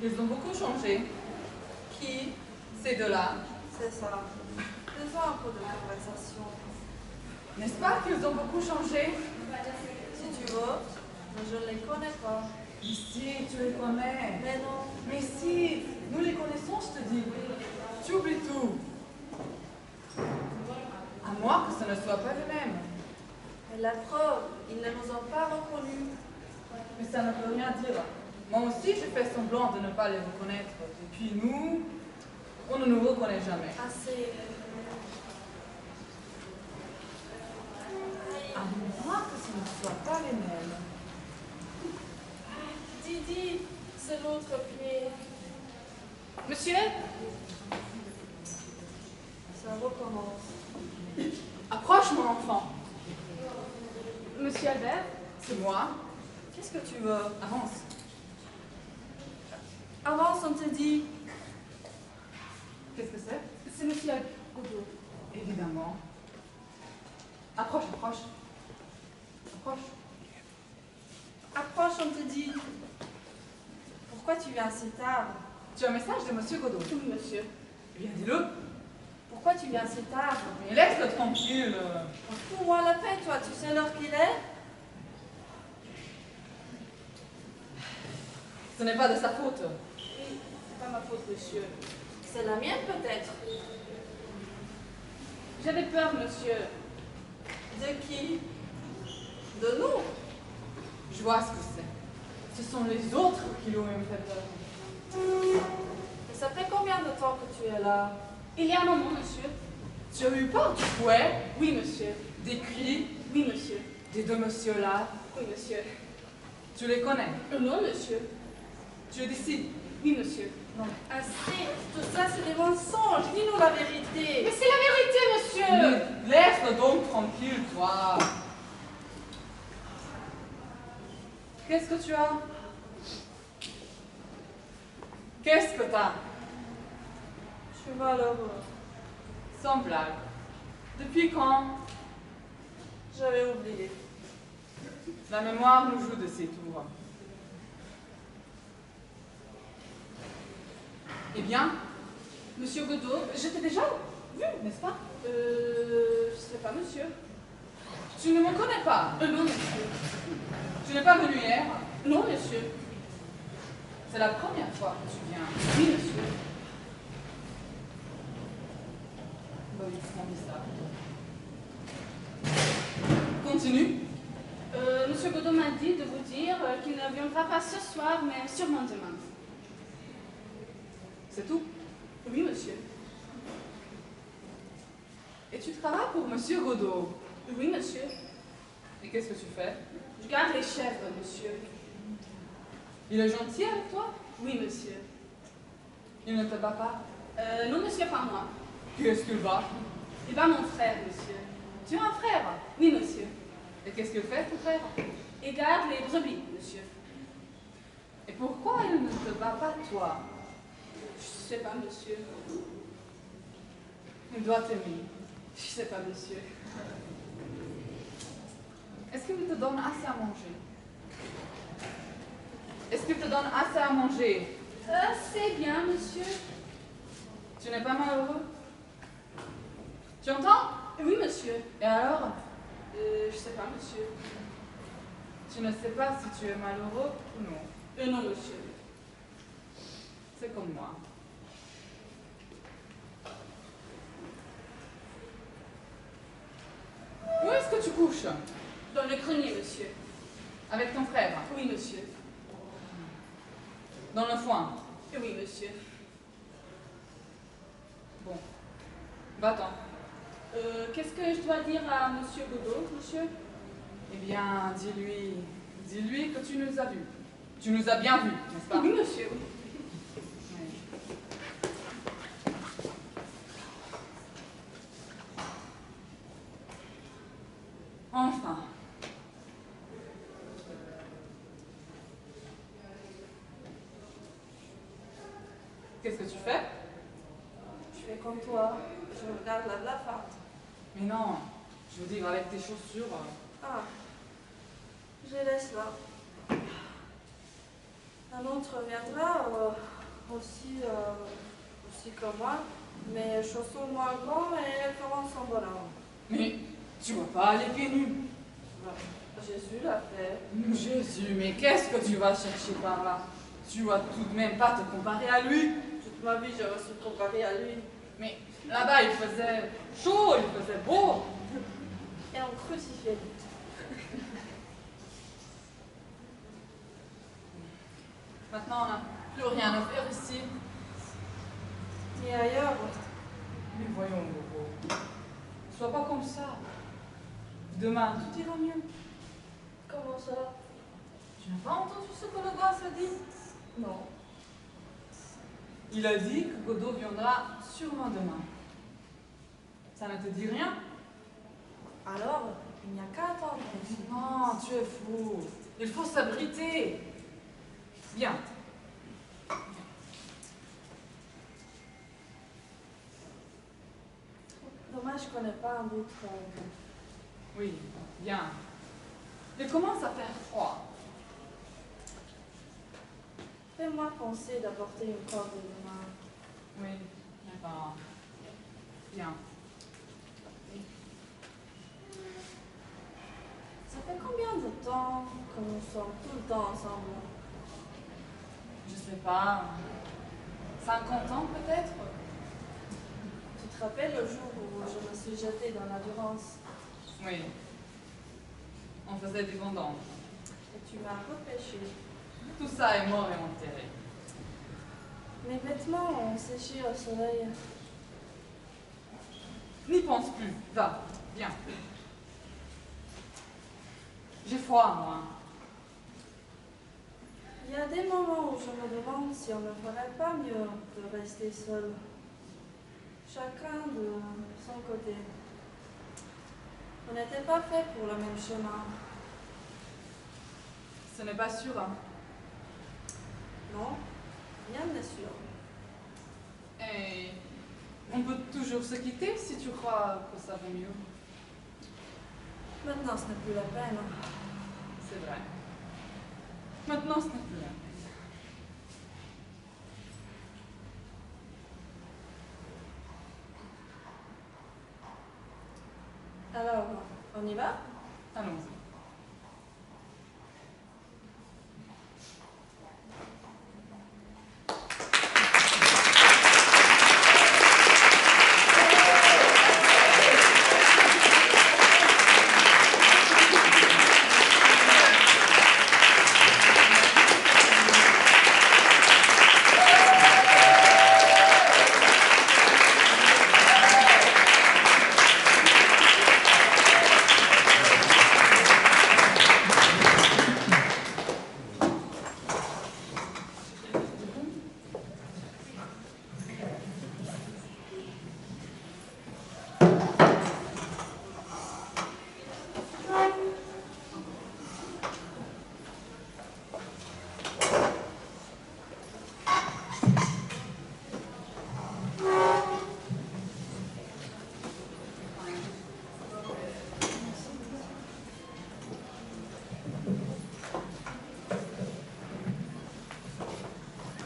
Ils ont beaucoup changé. Qui? Ces deux-là? C'est ça. Ils ont un peu de conversation. N'est-ce pas qu'ils ont beaucoup changé? Si tu veux, mais je ne les connais pas. Mais si, tu les connais. Mais non. Mais si, nous les connaissons, je te dis. Tu oublies tout. À moins que ce ne soit pas les mêmes. Et la preuve, ils ne nous ont pas reconnus. Mais ça ne veut rien dire. Moi aussi, je fais semblant de ne pas les reconnaître. Et puis nous, on ne nous reconnaît jamais. Assez. À moins que ce ne soit pas les mêmes. Didi, c'est l'autre pied. Monsieur? Ça recommence. Approche, mon enfant. Monsieur Albert? C'est moi. Qu'est-ce que tu veux? Avance. Avance, on te dit. Qu'est-ce que c'est? C'est Monsieur Godot. Évidemment. Approche, approche. Approche. Approche, on te dit. Pourquoi tu viens si tard? Tu as un message de Monsieur Godot. Oui, monsieur. Eh bien, dis-le. Pourquoi tu viens si tard? Mais laisse-le tranquille. Fous-moi la paix, toi. Tu sais l'heure qu'il est? Ce n'est pas de sa faute. Oui, c'est pas ma faute, monsieur. C'est la mienne, peut-être. J'avais peur, monsieur. De qui? De nous? Je vois ce que c'est. Ce sont les autres qui l'ont même fait peur. Et ça fait combien de temps que tu es là? Il y a un moment, monsieur. Tu as eu peur du fouet, Oui, monsieur. des cris, Oui, monsieur. des deux monsieur-là. Oui, monsieur. Tu les connais. Non, monsieur. Tu es d'ici. Oui, monsieur. Non. Assez. Tout ça, c'est des mensonges. Dis-nous la vérité. Mais c'est la vérité, monsieur. Mais laisse-le donc tranquille, toi. Qu'est-ce que tu as? Qu'est-ce que t'as? Je suis malheureux. Sans blague. Depuis quand? J'avais oublié. La mémoire nous joue de ces tours. Eh bien, Monsieur Godot, je t'ai déjà vu, n'est-ce pas? Je sais pas, monsieur. tu ne me connais pas. Non, monsieur. Tu n'es pas venu hier. Non, monsieur. C'est la première fois que tu viens. Oui, monsieur. Logiquement bizarre. Continue. Monsieur Godot m'a dit de vous dire qu'il ne viendra pas ce soir, mais sûrement demain. C'est tout. Oui, monsieur. Et tu travailles pour Monsieur Godot. Oui, monsieur. Et qu'est-ce que tu fais? Je garde les chèvres, monsieur. Il est gentil avec toi? Oui, monsieur. Il ne te bat pas? Non, monsieur, pas moi. Qui est-ce qu'il bat? Il va mon frère, monsieur. Tu as un frère? Oui, monsieur. Et qu'est-ce qu'il fait, ton frère? Il garde les brebis, monsieur. Et pourquoi il ne te bat pas, toi? Je sais pas, monsieur. Il doit t'aimer. Je sais pas, monsieur. Est-ce qu'il te donne assez à manger? Est-ce qu'il te donne assez à manger? C'est bien, monsieur. Tu n'es pas malheureux? Tu entends? Oui, monsieur. Et alors? Je sais pas, monsieur. Tu ne sais pas si tu es malheureux ou non. Non, monsieur. C'est comme moi. Où est-ce que tu couches? Dans le grenier, monsieur. Avec ton frère? Oui, monsieur. Dans le foin? Oui, monsieur. Bon. Va-t'en. Qu'est-ce que je dois dire à monsieur Godot, monsieur? Eh bien, dis-lui que tu nous as vus. Tu nous as bien vus, n'est-ce pas? Oui, monsieur. Oui. Enfin. Qu'est-ce que tu fais? Je fais comme toi. Je regarde la fente. Mais non, je veux dire avec tes chaussures. Ah. Je laisse là. La Un autre viendra aussi comme moi, mais chaussons moins grands et elles feront son bonhomme. Mais tu vas pas aller pieds nus. Jésus l'a fait. Jésus, mais qu'est-ce que tu vas chercher par là? Tu vas tout de même pas te comparer à lui. Toute ma vie, je me suis comparée à lui. Mais là-bas, il faisait chaud, il faisait beau. Et on crucifiait. Maintenant, on n'a plus rien à faire ici. Ni ailleurs. Mais voyons, Gogo. Sois pas comme ça. Demain, tout ira mieux. Comment ça? Tu n'as pas entendu ce que le gosse a dit? Non. Il a dit que Godot viendra sûrement demain. Ça ne te dit rien? Alors, il n'y a qu'à attendre. Non, tu es fou. Il faut s'abriter. Viens. Dommage, je ne connais pas un autre. Oui, viens. Il commence à faire froid. Fais-moi penser d'apporter une corde demain. Oui, d'accord. Viens. Ça fait combien de temps que nous sommes tout le temps ensemble? Je sais pas. 50 ans peut-être? Tu te rappelles le jour où je me suis jetée dans la Durance Oui. On faisait des vendanges. et tu m'as repêché? Tout ça est mort et enterré. Mes vêtements ont séché au soleil. N'y pense plus. Va, viens. J'ai froid, moi. Il y a des moments où je me demande si on ne ferait pas mieux de rester seul. Chacun de son côté. On n'était pas fait pour le même chemin. Ce n'est pas sûr, hein. Non, rien n'est sûr. Et on peut toujours se quitter si tu crois que ça vaut mieux. Maintenant, ce n'est plus la peine. C'est vrai. Maintenant, ce n'est plus la peine. Alors, on y va? Allons-y.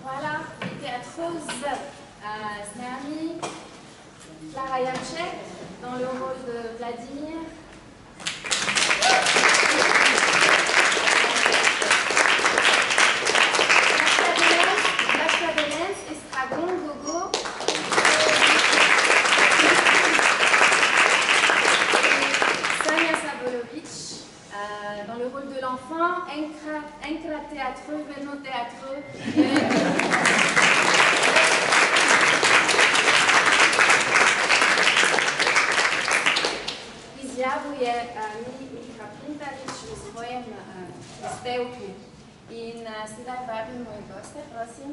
Voilà, les théâtreuses Snehami, Clara Yamchek dans le rôle de Vladimir. Blasca Belens, Estragon, Gogo. Sania Sabolovitch dans le rôle de l'enfant, Enkra théâtreux, Veno théâtreux. Izjavu je Mika Pintarić u svojem prispevku. In sedaj vabim moje goste, prosim.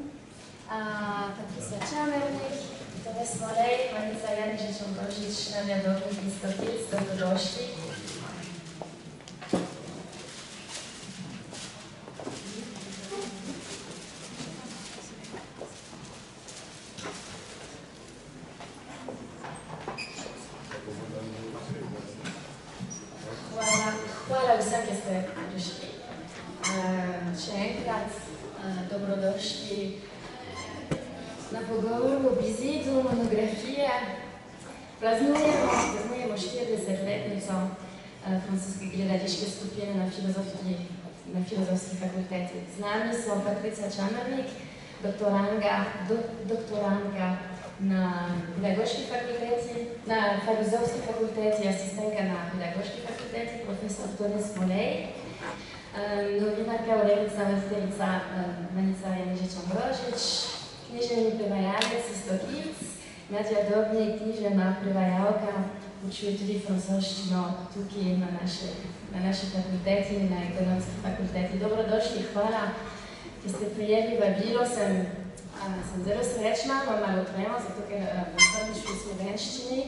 Patricia Čamernik, Teres Molej, Manica Janičić-Ambrožić, Nanja Dobnik iz Topic, dobrodošli. Hvala vsem, ki ste prišli. Še enkrat, dobrodošli. dobrodošli na pogovoru ob izidu monografije. Praznujemo 40-letnico francoske gledališke skupine na Filozofski fakulteti. Z nami so Patricia Čamernik, doktorantka na Pedagoški fakulteti, na Filozofski fakulteti, asistentka na Pedagoški fakulteti, profesor Tonis Molej, novinarka, urednica, voditeljica Manica Janižič-Ambrožič, književni prevajalec iz Tokic, Nadja Dobnik, književna prevajalka, učuje tudi francoščino tukaj na naši fakulteti, na Ekonomski fakulteti. Dobrodošli, hvala, ki ste prijeli vabilo. Sem zelo srečna, imam malo tremo, zato ker bom prvič v slovenščini.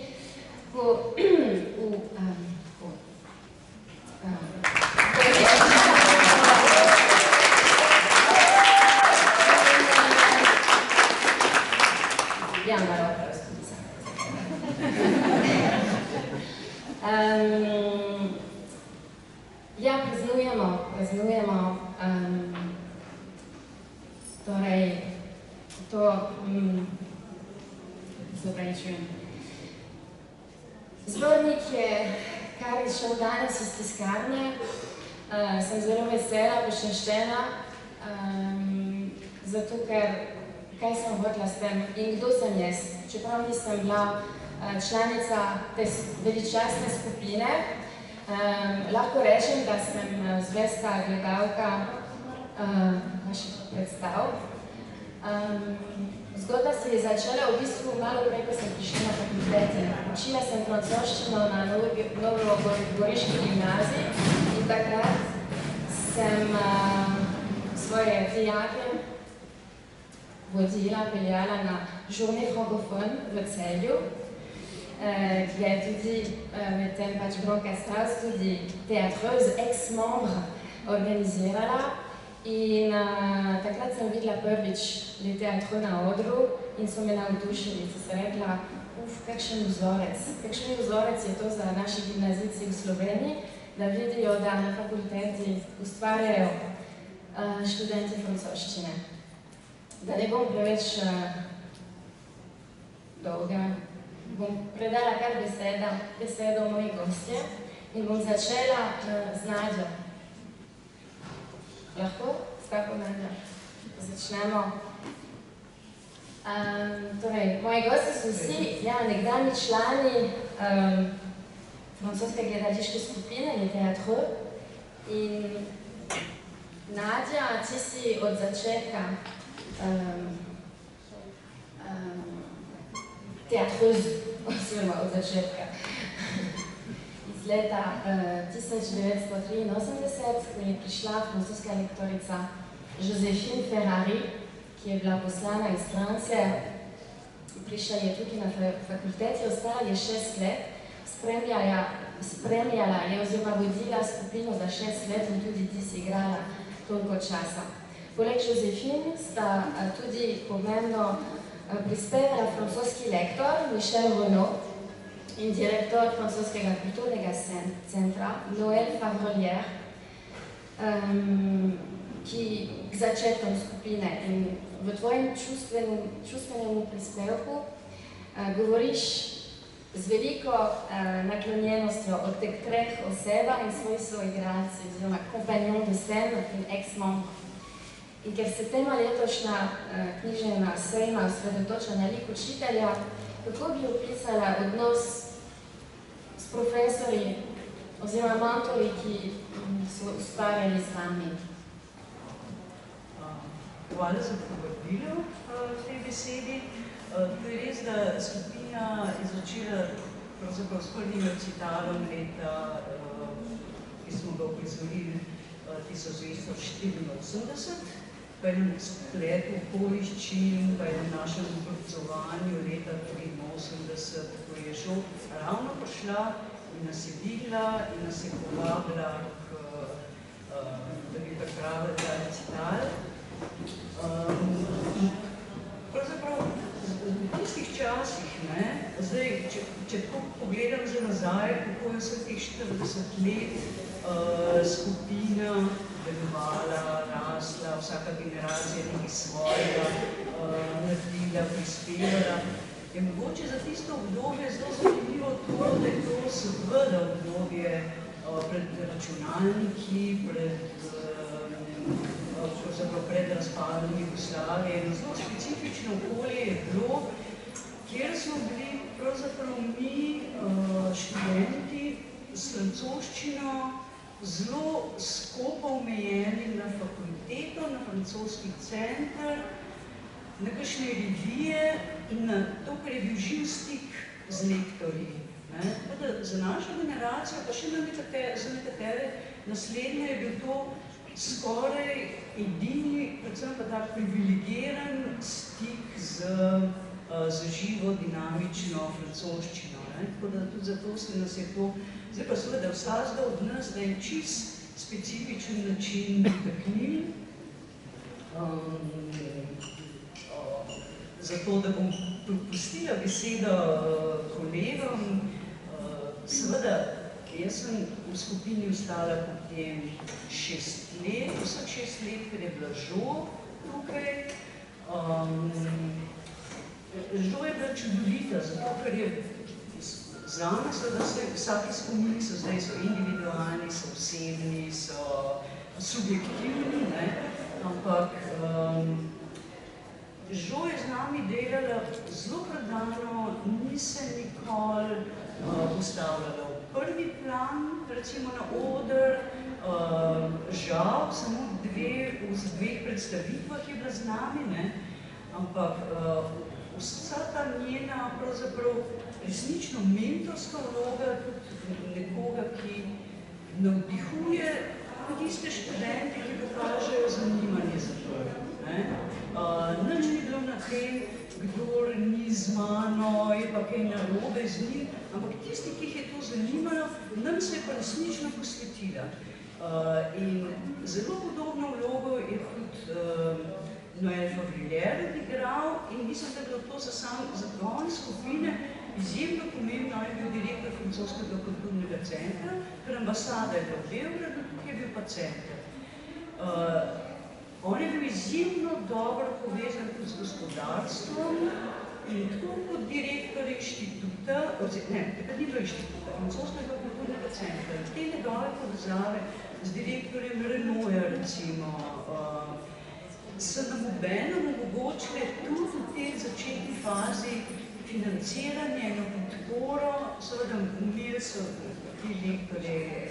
Ja, malo prosto nisem. Ja, praznujemo torej to, se opravičujem. Zbornik je kar izšel danes iz tiskarne. Sem zelo vesela, počaščena, zato ker kaj sem hotela s tem in kdo sem jaz. Čeprav nisem bila članica te veličastne skupine, lahko rečem, da sem zvesta gledalka naših predstav. Zgodba se je začela v bistvu malo prej, ko sem prišla na fakulteti. Učila sem francoščino na Novogoriški gimnaziji in takrat sem svoje dijake peljala na Journée francophone v Celju, ki je tudi medtem pač Bronka Strauss, tudi teatreuse, ex-membre, organizirala. In takrat sem videla prvič Le Teatro na odru in so me navdušili. Sem rekla, kakšen vzorec je to za naši gimnazijci v Sloveniji, da vidijo, da na fakulteti ustvarjajo študenti francoščine. Da ne bom preveč dolga, bom predala kar besedo moji gostje in bom začela z Nadjo. Lahko? S kako Nadjo? Začnemo. Torej, moji gosti so vsi nekdanji člani francoske gledališke skupine Le Teatro in Nadja, ti si od začetka teatreuse, oziroma od začetka. Iz leta 1983, ko je prišla francoska lektorica Joséphine Ferrari, ki je bila poslana iz Francije. Prišla je tukaj na fakulteti, ostala je 6 let, spremljala je oziroma vodila skupino za 6 let in tudi ti si igrala toliko časa. Poleg Joséphine sta tudi pomembno prispevala francoski lektor Michel Renaud in direktor francoskega kulturnega centra Noël Favrolière, ki k začetkom skupine. In v tvojem čustvenem prispevku govoriš z veliko naklonjenostjo od teh 3 oseba in svoji soigralci, oziroma compagnon de scène in ex-membre. In ker se tema letošnja književna sejma osredotoča na lik učitelja, kako bi opisala odnos s profesorji oziroma mentori, ki so ustvarjali z vami? Hvala za povabilo v tej besedi. To je res, da skupina je začela pravzaprav s prvim recitalom leta, ki smo ga uprizorili 1984, pa je na spletu okoliščin, pa je na našem obrcovanju leta 1983, ko je žal ravno prišla in nas je videla in nas je povabila, da bi pripravila ta recital. Pravzaprav v tistih časih, zdaj, če tako pogledam za nazaj, kako je vse teh 40 let skupina delovala, rasla, vsaka generacija nekaj svojega naredila, prispevala. Je mogoče za tisto obdobje zelo zanimivo to, da je to seveda obdobje pred računalniki, pred razpadom Jugoslavije. Zelo specifično okolje je bilo, kjer smo bili pravzaprav mi, študenti, s francoščino zelo skopo omejeni na fakulteto, na francoski center, na kakšne revije in na to, kar je bil živ stik z lektorji. Za našo generacijo, pa še za nekatere naslednje, je bil to skoraj edini, predvsem pa tak privilegiran stik z živo, dinamično francoščino. Tako da tudi zato se nas je to, zdaj pa seveda vsakega od nas, da je čist specifičen način dotaknil, zato da bom pustila besedo kolegom. Seveda, jaz sem v skupini ostala potem 6 let, vseh 6 let, ker je bila žo tukaj. Žo je bila čudovita, zato ker je zame, da vsaki spomini so zdaj individualni, so osebni, so subjektivni, ampak žo je z nami delala zelo predano, ni se nikoli postavljala v prvi plan, recimo na oder, žal, samo v dveh predstavitvah je bila z nami, ampak vsa ta njena pravzaprav resnično mentorska vloga, tudi nekoga, ki navdihuje tiste študente, ki pokažejo zanimanje za to. Nič ni bilo na tem, kdor ni z mano, je pa kaj narobe z njim, ampak tisti, ki jih je to zanimalo, nam se je pa resnično posvetila. In zelo podobno vlogo je tudi Noel Favrilier odigral in mislim, da je bilo to za zagon skupine izjemno pomembno. On je bil direktor francoskega kulturnega centra, ker ambasada je bila v Beogradu, tukaj je bil pa center. On je bil izjemno dobro povezan tudi z gospodarstvom in tako kot direktor inštituta, takrat ni bilo inštituta, francoskega kulturnega centra, te njegove povezave z direktorjem Renaulta, recimo, so nam obenem omogočile tudi v tej začetni fazi financiranje in podporo, seveda imeli so ti lektorje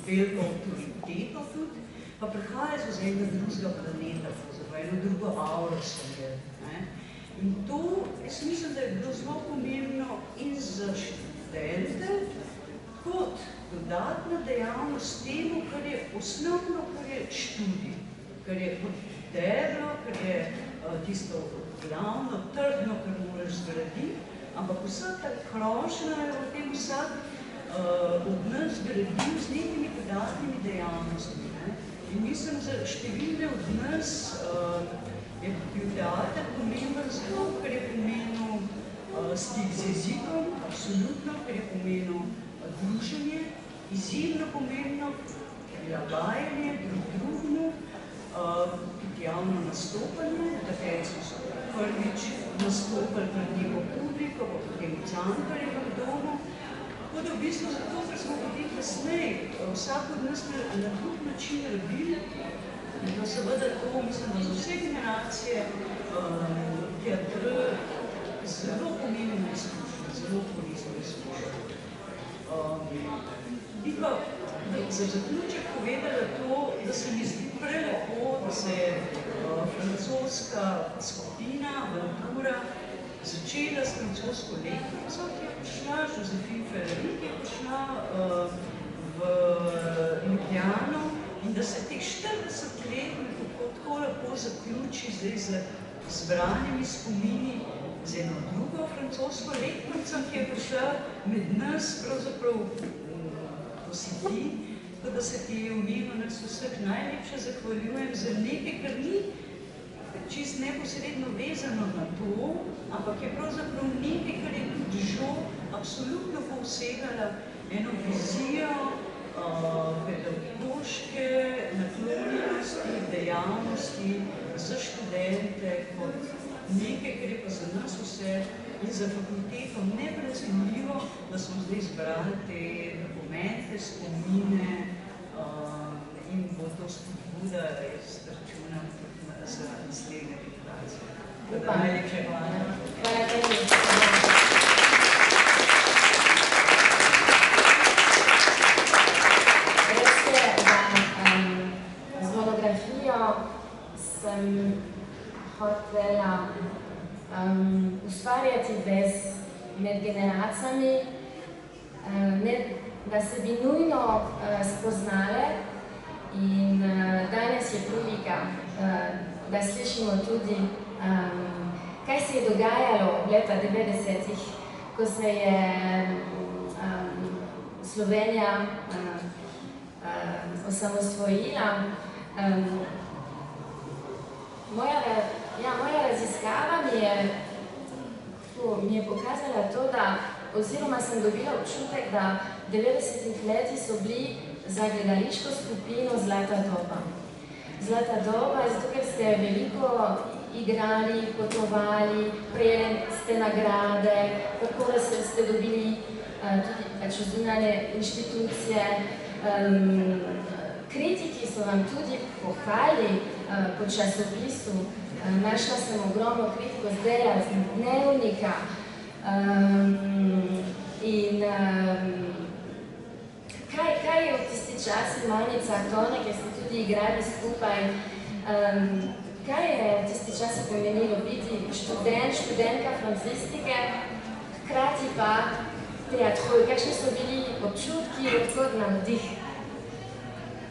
veliko avtoriteto tudi, pa prihajajo z enega drugega planeta, eno drugo auro so imeli. In to, jaz mislim, da je bilo zelo pomembno in za študente, kot dodatna dejavnost temu, kar je osnovno, kar je študij, kar je deblo, kar je tisto glavno, trdno, kar moraš zgraditi, ampak vsa ta krošnja je v tem vsak od nas zgradil z nekimi dodatnimi dejavnostmi. In mislim, za številne od nas je bil teater pomemben zato, ker je pomenil stik z jezikom, absolutno, ker je pomenil druženje, izjemno pomembno prilagajanje drugemu, tudi javno nastopanje, v kateri smo prvič nastopali pred neko publiko, pa potem v Cankarjevem domu. Tako da v bistvu zato, ker smo potem kasneje vsak od nas na drug način rabili, in da seveda to, mislim, da za vse generacije teatr zelo pomembno izkušnja, zelo koristno izkušnja. Bi pa za zaključek povedala to, da se mi zdi prelepo, da se je francoska skupina Ventura začela s francosko letnico, ki je prišla, Josephine Ferrari, ki je prišla v Ljubljano in da se teh 40 let tako lepo zaključi zdaj z zbranimi spomini z eno drugo francosko letnico, ki je prišla med nas pravzaprav poseti, tako da se ti je v imenu nas vseh najlepše zahvaljujem za nekaj, kar ni čist neposredno vezano na to, ampak je pravzaprav nekaj, kar je tudi žo absolutno povsegala eno vizijo pedagoške naklonjenosti, dejavnosti za študente kot nekaj, kar je pa za nas vse in za fakulteto neprecenljivo, da smo zdaj zbrali te dokumente, spomine in bo to spodbuda, jaz računam za naslednje generacije. Najlepše hvala. Hvala tebi. Z monografijo sem hotela ustvarjati vez med generacijami, da se bi nujno spoznale in danes je prilika, da slišimo tudi, kaj se je dogajalo v leta 90-ih, ko se je Slovenija osamosvojila. Moja raziskava mi je pokazala to, da, oziroma sem dobila občutek, da 90-ih leti so bili za gledališko skupino zlata doba. Zlata doba, zato ker ste veliko igrali, potovali, prejeli ste nagrade, kako ste dobili tudi zunanje inštitucije. Kritiki so vam tudi pohvalili po časopisu. Našla sem ogromno kritiko z Dela, z Dnevnika. Kaj je v tisti časi Manica Tone, ker ste tudi igrali skupaj, kaj je v tisti časi pomenilo biti študentka francistike, hkrati pa teatroj? Kakšni so bili občutki, odkot navdih?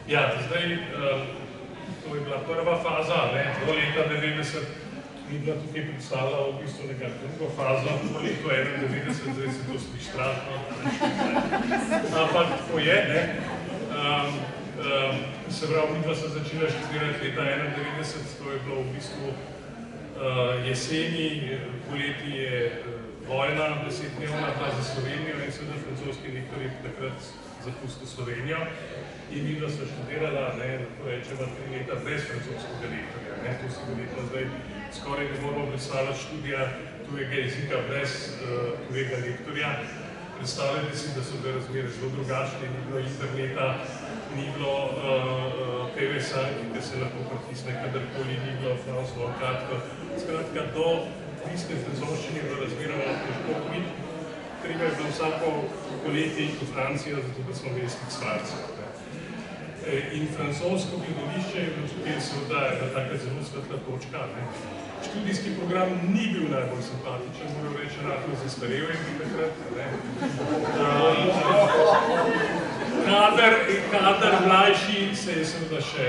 Ja, zdaj, to je bila prva faza, do leta 90 ni bila tukaj predstavila v bistvu nekaj drugo fazo, po letu 91, zdaj se to sliši strašno. Ampak tako je, se pravi, midva se začela študirati leta 91, to je bilo v bistvu jeseni, poleti je vojna, 10-dnevna bila za Slovenijo in seveda francoski lektor je takrat zapustil Slovenijo. In midva se študirala, lahko rečeva, 3 leta brez francoskega lektorja. To si verjetno zdaj skoraj ne moramo predstavljati študija tujega jezika brez tujega lektorja. Predstavljajte si, da so bile razmere zelo drugačne, ni bilo interneta, ni bilo PVS-a, ki se lahko pritisne kadarkoli, ni bilo France-Volkatko. Skratka, do tiste francoščine je bilo razmeroma težko priti. Treba je bilo vsako poletje iti v Francijo, zato da smo imeli skicvarcev. In francosko gledališče je bilo tukaj seveda ena taka zelo svetla točka. Študijski program ni bil najbolj simpatičen, moram reči, rahlo zastarel je bil takrat. Kadar mlajši se je seveda še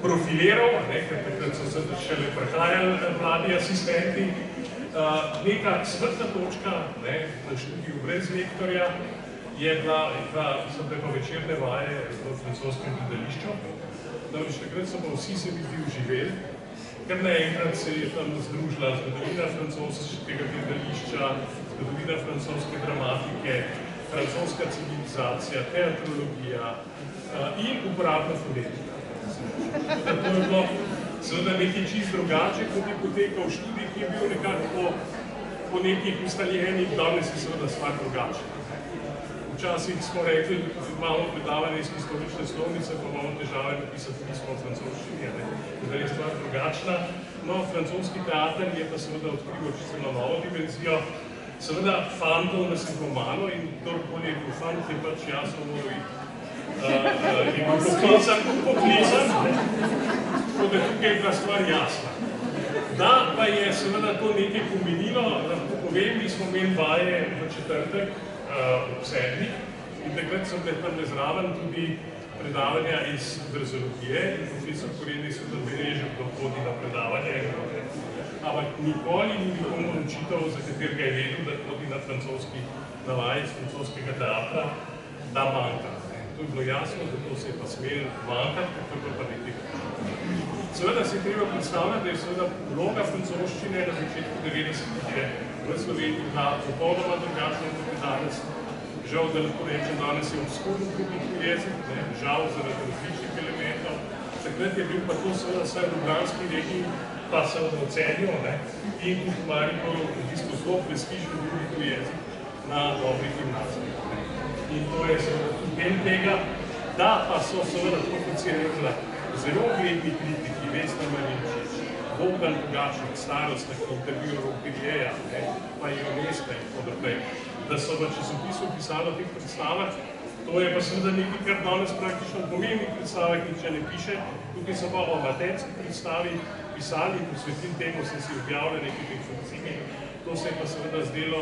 profiliral, ker takrat so se šele prihajali mladi asistenti. Neka svetla točka na študiju brez lektorja je bila, so bile pa večerne vaje v francoskem gledališču. Namreč takrat so pa vsi se mi zdi uživeli, ker naenkrat se je tam združila zgodovina francoskega gledališča, zgodovina francoske dramatike, francoska civilizacija, teatrologija in uporabna fonetika. To je bilo seveda nekaj čisto drugače, kot je potekal študij, ki je bil nekako po nekih ustaljenih, danes je seveda stvar drugače. Včasih smo rekli, da imamo predavanje iz historične slovnice, pa imamo težave napisati pismo v francoščini, zdaj je stvar drugačna. No, francoski teater je pa seveda odkrival čisto novo dimenzijo. Seveda, fantov nas je bilo malo in kdorkoli je bil fant, je pač jasno moral iti. Je bil poklican, tako da tukaj je bila stvar jasna. Da pa je seveda to nekaj pomenilo, lahko povem, mi smo imeli vaje v četrtek ob 7. In takrat so bile tam zraven tudi predavanja iz drazologije in profesor Koren je seveda beležil, kdo hodi na predavanje. Ampak nikoli ni nikomu učitev, za katerega je vedel, da hodi na francoski navaj iz francoskega teatra, da manjka. To je bilo jasno, zato se je pa smel manjkati, kako pa ne tega. Seveda se je treba predstavljati, da je seveda vloga francoščine na začetku 90-ih v Sloveniji bila popolnoma drugačna, kot je danes. žal, da lahko rečem, danes je obskuren drugi jezik, žal zaradi različnih elementov. Takrat je bil pa to seveda vsaj v ljubljanski regiji, pa seveda v Celju in v Mariboru v bistvu zelo prestižen drugi jezik na dobrih gimnazijah. In to je seveda tudi del tega, da pa so seveda, kot si je rekla, zelo ugledni kritiki, Vesna Marinčič, Bogdan Pogačnik, starostnih intervjujev Rompirjeja, pa Ionesta in tako naprej, da so v časopisu pisali o teh predstavah. To je pa seveda nekaj, kar danes praktično v pomembnih predstavah niče ne piše. Tukaj so pa o amaterski predstavi pisali, posvetim temu sem si objavljal nekaj teh funkcij. To se je pa seveda zdelo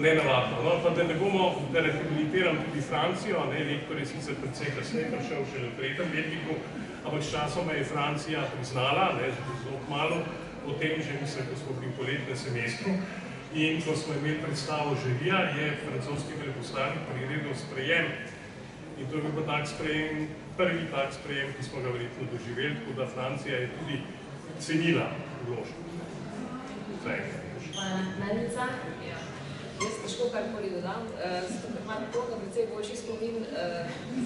nenavadno. No, pa da ne bomo, da rehabilitiram tudi Francijo, lektor je sicer precej kasneje prišel šele v 3. letniku, ampak s časoma je Francija priznala, zelo kmalu, potem že mislim, ko smo pri poletnem semestru, in ko smo imeli predstavo Želija, je francoski veleposlanik priredil sprejem. In to je bil pa tak sprejem, prvi tak sprejem, ki smo ga verjetno doživeli, tako da Francija je tudi cenila vložek. Manica? Jaz težko karkoli dodam, zato ker imam toga precej boljši spomin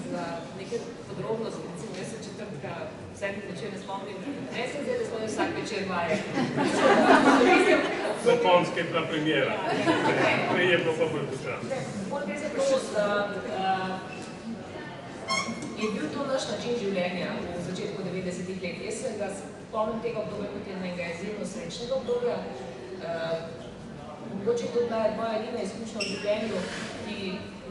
za neke podrobnosti, recimo jaz se četrtka vsaki večer ne spomnim. Ne se zdaj, da smo vsak večer vaje. Za konske je bila premjera. Prej je bilo pa bolj počasno. Moram gre za to, da je bil to naš način življenja v začetku 90-ih let. Jaz se ga spomnim tega obdobja kot enega izjemno srečnega obdobja. Mogoče tudi moja edina izkušnja v življenju, ki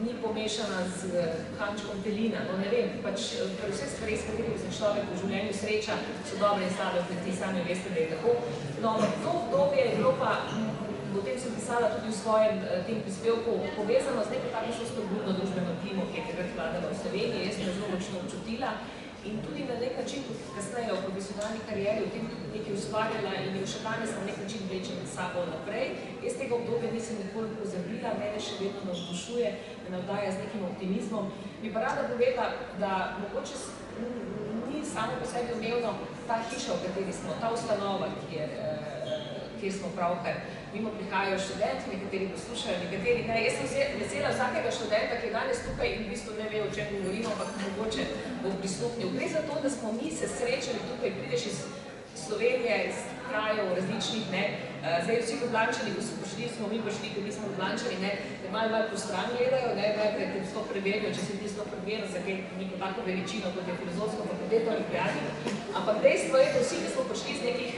ni pomešana z kančkom pelina. No, ne vem, pač vse stvari, s katerimi se človek v življenju sreča, so dobre in slabe, ti sami veste, da je tako. No, to obdobje je bilo pa, potem sem pisala tudi v svojem tem prispevku, povezano z neko tako spodbudno družbeno timo, ki je takrat vladala v Sloveniji, jaz sem zelo močno občutila. In tudi na nek način, kasneje v profesionalni karieri, v tem nekaj ustvarjala in jo še danes na nek način vlečem s sabo naprej. Jaz tega obdobja nisem nikoli pozabila, mene še vedno navdušuje, me navdaja z nekim optimizmom. Bi pa rada povedala, da mogoče ni samo po sebi umevno ta hiša, v kateri smo, ta ustanova, kjer smo pravkar. Mimo prihajajo študenti, nekateri poslušajo, nekateri ne. Jaz sem vesela vsakega študenta, ki je danes tukaj in v bistvu ne ve, o čem govorimo, ampak mogoče bo prisluhnil. Gre za to, da smo mi se srečali tukaj, prideš iz Slovenije, iz krajev različnih, zdaj vsi Ljubljančani, ko so prišli, smo mi prišli, ko nismo Ljubljančani, ne malo po stran gledajo, najprej te sploh preverijo, če se ti sploh preverijo za neko tako veličino, kot je filozofsko fakulteto ali prijatelj. Ampak dejstvo je, da vsi, ki smo prišli iz nekih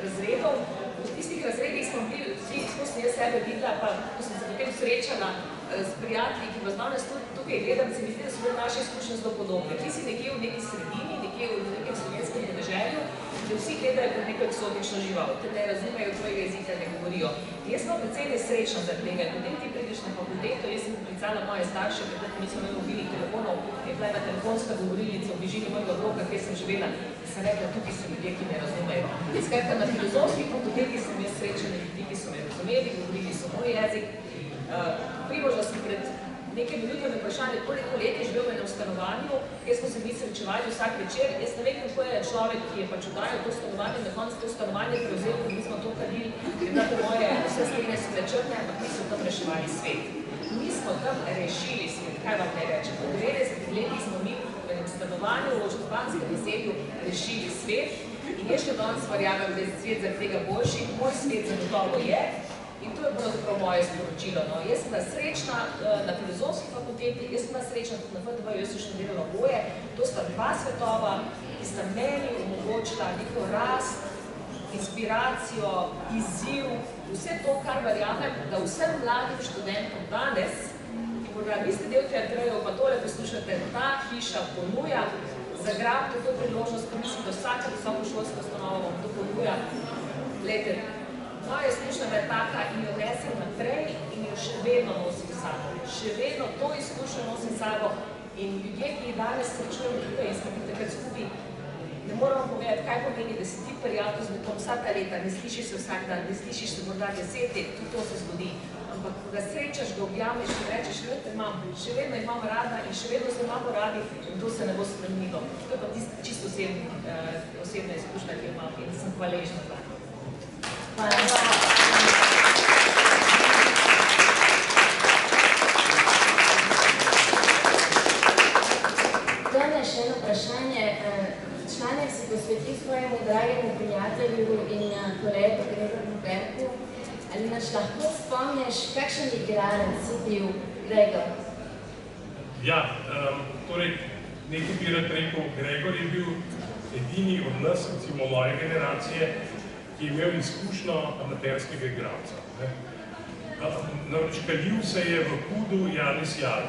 razredov, v tistih razredih smo bili, vsi smo se jaz sebe videla, pa ko sem se potem srečala s prijatelji, ki vas danes tukaj gledam, se mi zdi, da so bile naše izkušnje zelo podobne. Ti si nekje v neki sredini, nekje v nekem slovenskem podeželju, da vsi gledajo kot neko eksotično žival, te ne razumejo tvojega jezika, ne govorijo. Jaz sem precej nesrečna zaradi tega. Potem ti prideš na fakulteto, jaz sem poklicala moje starše, ker nismo imeli mobilnih telefonov, je bila ena telefonska govorilnica v bližini mojega bloka, kjer sem živela, in sem rekla, tukaj so ljudje, ki ne razumejo. Skratka, na filozofski fakulteti sem jaz srečala ljudi, ki so me razumeli, govorili so moj jezik. Primoža sem pred nekaj ljudem vprašali, koliko let je živel v enem stanovanju, kjer smo se mi srečevali vsak večer. Jaz ne vem, kako je človek, ki je pač oddajal to stanovanje, na koncu to stanovanje prevzel, ker mi smo to kadili, ker na to moje vse stene so nečrne, ampak mi smo tam reševali svet. Mi smo tam rešili svet, kaj vam ne rečem. Po 90 letih smo mi v enem stanovanju v županskem naselju rešili svet in jaz še danes verjamem, da je svet zaradi tega boljši. Moj svet zagotovo je. In to je pravzaprav moje sporočilo. Jaz sem bila srečna na filozofski fakulteti, jaz sem bila srečna tudi na FDV, jaz sem študirala oboje. To sta dva svetova, ki sta meni omogočila neko rast, inspiracijo, izziv, vse to, kar verjamem, da vsem mladim študentom danes, ki morda niste del teatrejev, pa tole poslušate, ta hiša ponuja, zagrabite to priložnost, ko mislim, da vsaka visokošolska ustanova vam to ponuja. Glejte, moja izkušnja je taka in jo nesem naprej in jo še vedno nosim sabo. Še vedno to izkušnjo nosim sabo in ljudje, ki jih danes srečujem tukaj in smo takrat skupaj, ne moramo povedati, kaj pomeni, da si ti prijatelj z nekom vsa ta leta, ne slišiš se vsak dan, ne slišiš se morda 10 let, tudi to se zgodi. Ampak, ko ga srečaš, ga objameš in rečeš, še vedno imam rada in še vedno se imamo radi in to se ne bo spremenilo. To je pa čisto osebna izkušnja, ki jo imam in sem hvaležna za. Hvala. prijatelju in kolegu Gregorju Berku. Ali nas lahko spomniš, kakšen igralec si bil Gregor? Ja, torej, nekaj bi rad rekel, Gregor je bil edini od nas, recimo moje generacije, ki je imel izkušnjo amaterskega igralca. Namreč kalil se je v Hudu Janez Jarl.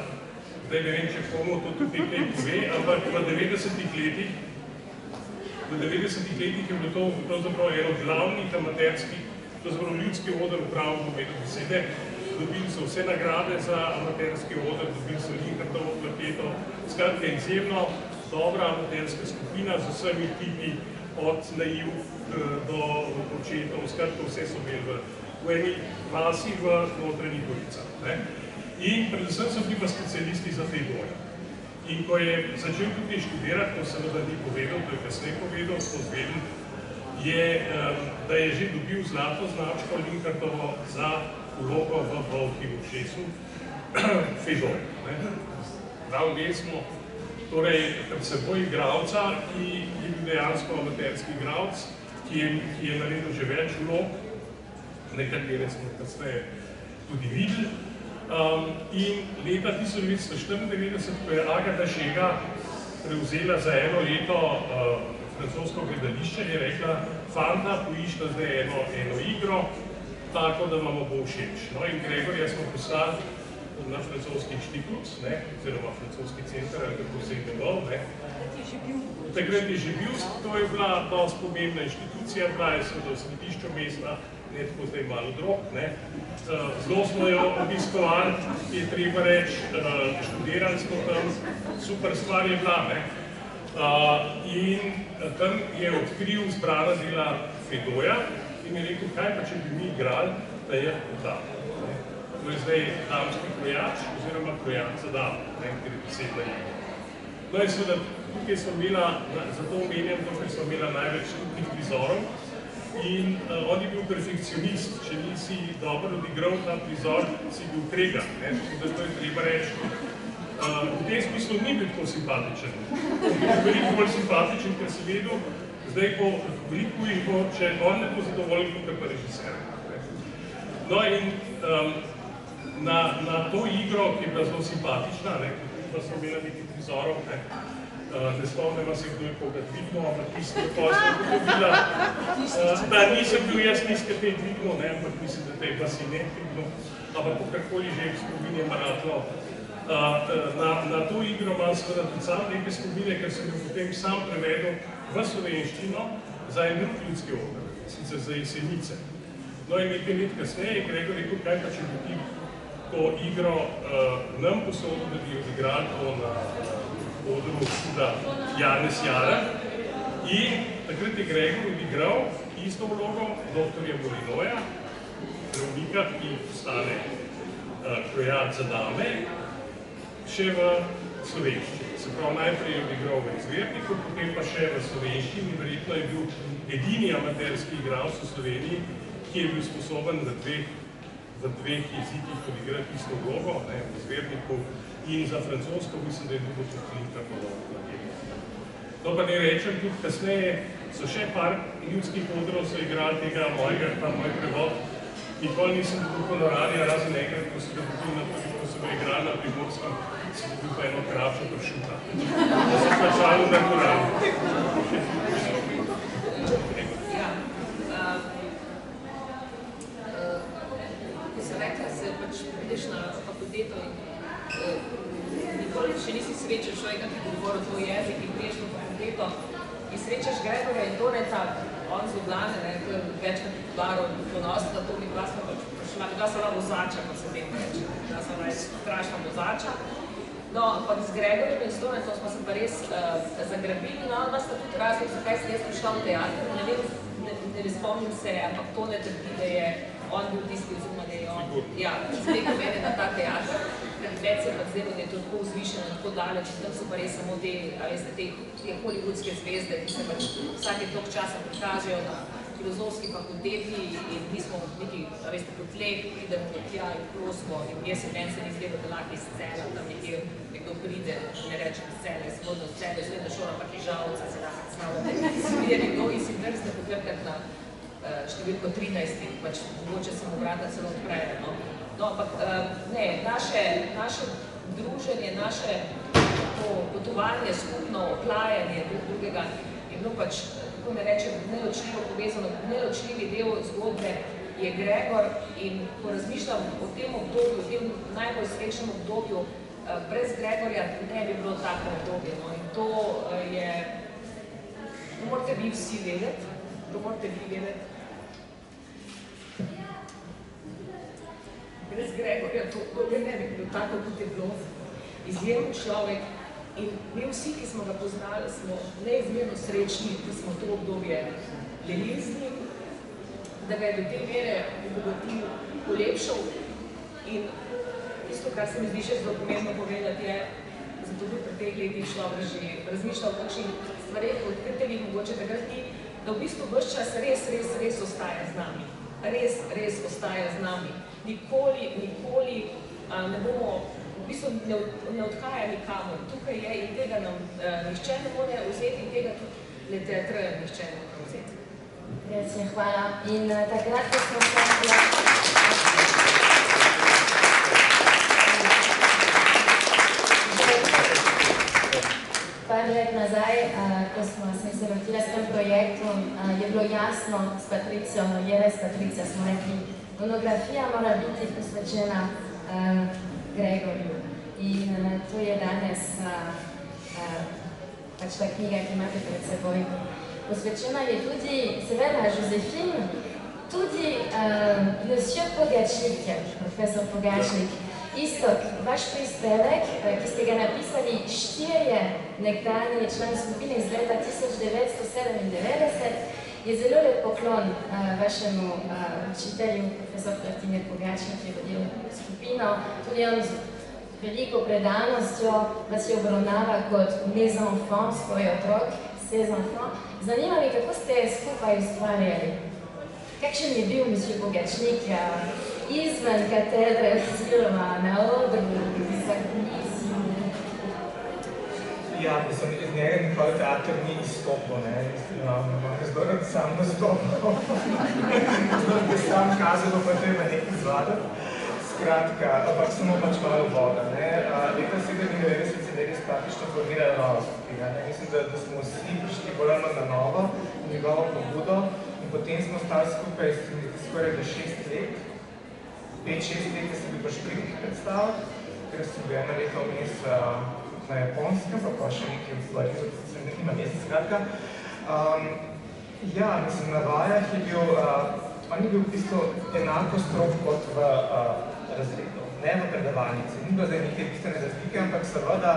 Zdaj ne vem, če komu to tudi nekaj pove, ampak v 90-ih letih je bilo to pravzaprav eno glavnih amaterskih, pravzaprav ljudski oder v pravem pomenu besede. Dobili so vse nagrade za amaterski oder, dobili so Linhartovo plaketo. Skratka, izjemno dobra amaterska skupina z vsemi tipi, od naiv do očetov, skratka, vse so bili v eni vasi v Notranjih Goricah. In predvsem so bili pa specialisti za te boje. In ko je začel tukaj študirati, to seveda ni povedal, to je kasneje povedal, to zvedel, da je že dobil zlato značko Linhartovo za vlogo v Volki v ušesu Fedor. Prav imeli smo torej pred seboj igralca, ki je bil dejansko amaterski igralc, ki je naredil že več vlog, nekatere smo kasneje tudi videli. In leta 1994, ko je Agata Šega prevzela za eno leto francosko gledališče, je rekla, fanta, poiščite zdaj eno igro, tako da vam bo všeč. No in Gregorja smo poslali na francoski inštitut, oziroma francoski center, ali kako se je imenoval. Takrat je že bil, to je bila dosti pomembna inštitucija, bila je seveda v središču mesta, ne tako zdaj malo drog. Zelo smo jo obiskovali, je treba reči, študirali smo tam, super stvar je bila. In tam je odkril zbrana dela Fedoja in je rekel, kaj pa če bi mi igrali, da je ta. To je zdaj damski krojač, oziroma krojač za dam, ker je besedna igra. No in seveda, tukaj smo imela, zato omenjam, tukaj smo imela največ skupnih prizorov in on je bil perfekcionist, če nisi dobro odigral ta prizor, si bil tregan, tako da to je treba reči. V tem smislu ni bil tako simpatičen. Veliko bolj simpatičen, ker si vedel, zdaj po veliko in bo, če on ne bo zadovoljen, kot pa režiser. No in na to igro, ki je bila zelo simpatična, pa smo imeli nekaj prizorov, ne spomnimo se, kdo je koga dvignil, ampak tisti, ki je dobila, da nisem bil jaz tisti, ki te je dvignil, ampak mislim, da te je vas in ne dvignil, ampak kakorkoli že spominje maratlo. Na to igro imam seveda tudi sam neke spomine, ker sem jo potem sam prevedel v slovenščino za en drug ljudski oder, sicer za Jesenice. No in nekaj let kasneje je Gregor rekel, kaj pa če bi ti to igro nam posodil, da bi odigrali to na odru Huda Janez Jarl. In takrat je Gregor odigral isto vlogo doktorja Morinoja, zdravnika, ki postane krojač za dame, še v slovenščini. Se pravi, najprej je odigral v Izvirniku, potem pa še v slovenščini. Verjetno je bil edini amaterski igralec v Sloveniji, ki je bil sposoben v dveh jezikih odigrati isto vlogo, v Izvirniku in za francosko, mislim, da je bil tudi Linhartovo. No pa ne rečem, tudi kasneje so še par ljudskih odrov so igrali tega mojega, ta moj prevod. Nikoli nisem dobil honorarja, razen enkrat, ko sem ga dobil na prvi, ko sem ga igral na Primorskem, sem dobil pa eno krapšo pršuta. To sem plačal na Koranu. Ko sem rekla, se pač prideš na fakulteto in nikoli še nisi srečal človeka, ki govoril tvoj jezik in priješ na fakulteto in srečaš Gregorja in Toneta, on z Ljubljane, večkrat podaril ponos, da to mi bila smo prišla, bila sem vozača, kot se tem reče, bila sem strašna vozača. No, ampak z Gregorjem in s Tonetom smo se pa res zagrabili, no, ona sta tudi razlog, zakaj sem jaz prišla v teater, ne spomnim se, ampak Tonet trdi, da je on bil tisti, oziroma da je on, ja, zbegel mene na ta teater, ker več se pa zdaj, da je to tako vzvišeno in tako daleč, in tam so pa res samo te, a veste, te hollywoodske zvezde, ki se pač vsake toliko časa prikažejo na filozofski fakulteti in mi smo neki, veste, po tleh, pridemo do tja in prosimo in meni se ni zdelo, da lahko iz Cela, tam nekdo pride, ne rečem iz Cela, iz vodno z Cela, srednja šola, pa Križavca, se lahko predstavljate, si pride nekdo in si drzne pokrkati na številko 13, pač mogoče se mu vrata celo odprejo, no. No, ampak ne, naše druženje, naše potovanje, skupno oplajanje drugega je bilo pač, kako ne rečem, neločljivo povezano, neločljivi del zgodbe je Gregor in ko razmišljam o tem obdobju, o tem najbolj srečnem obdobju, brez Gregorja ne bi bilo tako obdobje, no, in to je, to morate vi vsi vedeti, brez Gregorja to obdobje ne bi bilo tako, kot je bilo, izjemen človek in mi vsi, ki smo ga poznali, smo neizmerno srečni, da smo to obdobje delili z njim, da ga je do te mere obogatil, polepšal in tisto, kar se mi zdi še zelo pomembno povedati je, zato bi pri teh letih človek že razmišljal o kakšnih stvareh, odkritelih mogoče takrat ni, da v bistvu ves čas res ostaja z nami. Res ostaja z nami. Nikoli ne bomo, v bistvu ne odhaja nikamor. Tukaj je in tega nam nihče ne more vzeti in tega tudi ne teatre nihče ne more vzeti. Res je, hvala. In takrat, ko smo se par let nazaj, ko smo se vrtili s tem projektom, je bilo jasno s Patricijo, s Patricija smo rekli, monografija mora biti posvečena Gregorju. In to je danes pač ta knjiga, ki imate pred seboj. Posvečena je tudi, seveda, Josephine, tudi Monsieur Pogačnik, profesor Pogačnik. Istok, vaš prispevek, ki ste ga napisali 4 nekdanji člani skupine iz leta 1997, je zelo lep poklon vašemu učitelju, profesor Martine Pogačnik, ki je vodil skupino. Tudi on z veliko predanostjo vas je obravnava kot mes enfants, svoj otrok, ses enfants. Zanima me, kako ste skupaj ustvarjali? Kakšen je bil Monsieur Pogačnik izven katedre, oziroma na odru, za komisijo? Ja, mislim, iz njega nikoli teater ni izstopil, ne. Zelo rad sam nastopil. Zelo rad sam kazalo, pa treba nekaj izvaditi. Skratka, ampak samo pač malo voda, ne. Leta 97 se res praktično formirala nova skupina, ne. Mislim, da smo vsi prišli bolj na novo, njegovo pobudo in potem smo stali skupaj skoraj do 6 let. 5-6 let sem bil pač prvi predstavil, ker sem bil eno leto vmes na Japonskem, pa še nekaj v Parizu, sem nekaj mesec, skratka. Ja, mislim, na vajah je bil, on je bil v bistvu enako strog kot v razredu, ne v predavalnici. Ni bilo zdaj nekaj bistvene razlike, ampak seveda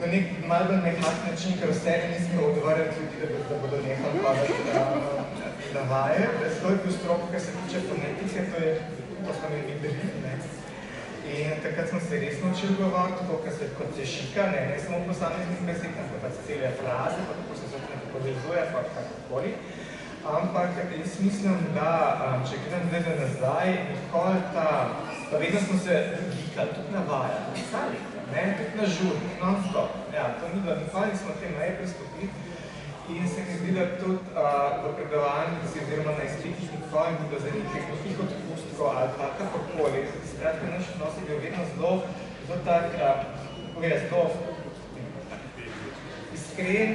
na nek malo bolj mehak način, ker vse nismo odvrnili ljudi, da bodo nehali padati na vaje. Zelo je bil strog, kar se tiče fonetike, to smo mi bili, ne. In takrat smo se res naučili govoriti, to, kot se šika, ne samo posameznih besed, ampak pač cele fraze, pa tako se nekako povezuje, pa kakokoli. Ampak jaz mislim, da, če gledam zdaj nazaj, nikoli ta, pa vedno smo se vikali tudi na vajah, vsa leta, ne, tudi na žurnih, non-stop. Ja, to ni bilo, nikoli smo te meje prestopili. In se mi zdi, da tudi v predavalnici oziroma na izpitih nikoli ni bilo za nekaj odpustkov ali pa kakorkoli. Skratka, naš odnos je bil vedno zelo tak, zelo iskren,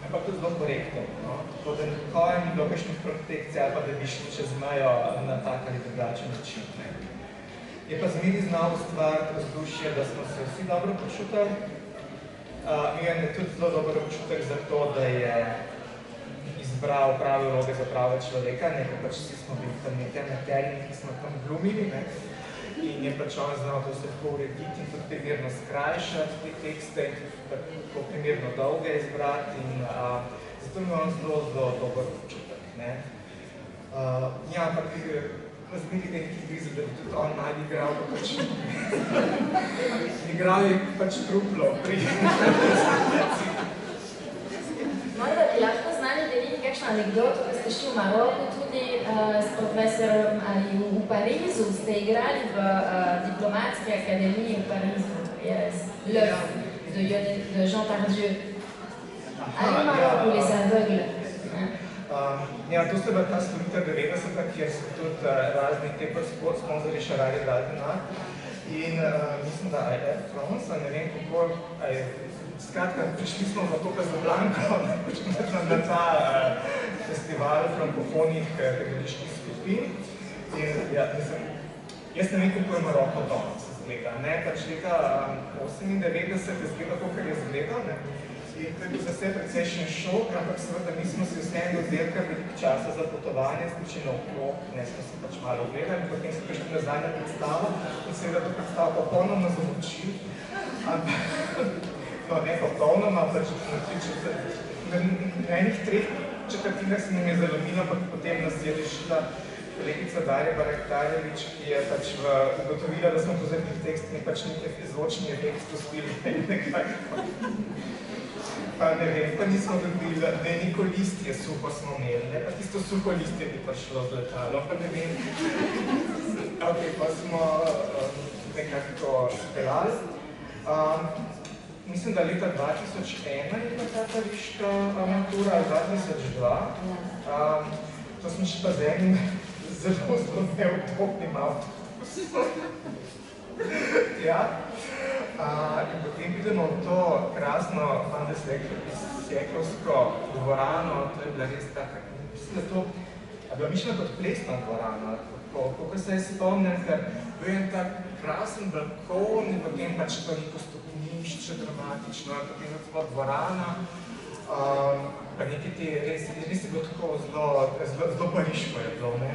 ampak tudi zelo korekten. Tako da nikoli ni bilo kakšnih protekcij ali pa da bi šli čez mejo na tak ali drugačen način. Je pa zmeri znal ustvariti vzdušje, da smo se vsi dobro počutili. Mijan je tudi zelo dober občutek za to, da je izbral prave vloge za prave človeka, nekaj pač vsi smo bili tam nekaj amaterji, ki smo tam glumili, ne. In je pač on znal to vse tako urediti in tudi primerno skrajšati te tekste in tudi tako primerno dolge izbrati in zato mi je on zelo dober občutek, ne. Ja, ampak razmeri nekaj blizu, da bi tudi on najdi igral, pa pač igral je pač truplo pri Morda bi lahko znali deliti kakšna anekdoto, ko ste šli v Maroku tudi s profesorom ali v Parizu, ste igrali v diplomatski akademiji v Parizu, L'œuvre de Jean Tardieu. Ali v Maroku les aveugles? Ja, to ste bila ta storitev 90-ta, kjer so tudi razni te sponzori šarali razni denar. In mislim, da Air France, ne vem kako, skratka, prišli smo v to Casablanco, na ta festival frankofonih gledaliških skupin. In ja, mislim, jaz ne vem, kako je Maroko danes izgleda, ne, pač leta 98 je zgleda, kako je izgledal, ne. In to je bil zase precejšen šok, ampak seveda mi smo si vseeno vzeli kar veliko časa za potovanje, spričeno okrog, ne smo se pač malo ogledali, potem smo prišli nazaj na predstavo in seveda to predstavo popolnoma zamočil. No, ne popolnoma, pač na enih 3 četrtinah se nam je zalomila, ampak potem nas je rešila kolegica Darja Barektarjevič, ki je pač ugotovila, da smo pozabili tekst in pač nekaj zvočni efekt spustili nekaj. Pa ne vem, pa nismo dobili, da je neko listje suho smo imeli, ne, pa tisto suho listje bi prišlo z letalo, pa ne vem. Ok, pa smo nekako speljali. Mislim, da leta 2001 je bila ta pariška avantura, ali 2002. To smo še pa z enim zelo neudobnim avtobusom. Ja. In potem vidimo to krasno Vandeseklovsko dvorano, to je bila res taka, mislim, da to je bila mišljena kot plesna dvorana, kako se je spomnim, ker bil je tak krasen balkon in potem pač to neko stopnišče dramatično, potem je to dvorana, pa nekaj te res je bilo tako zelo pariško je bilo, ne.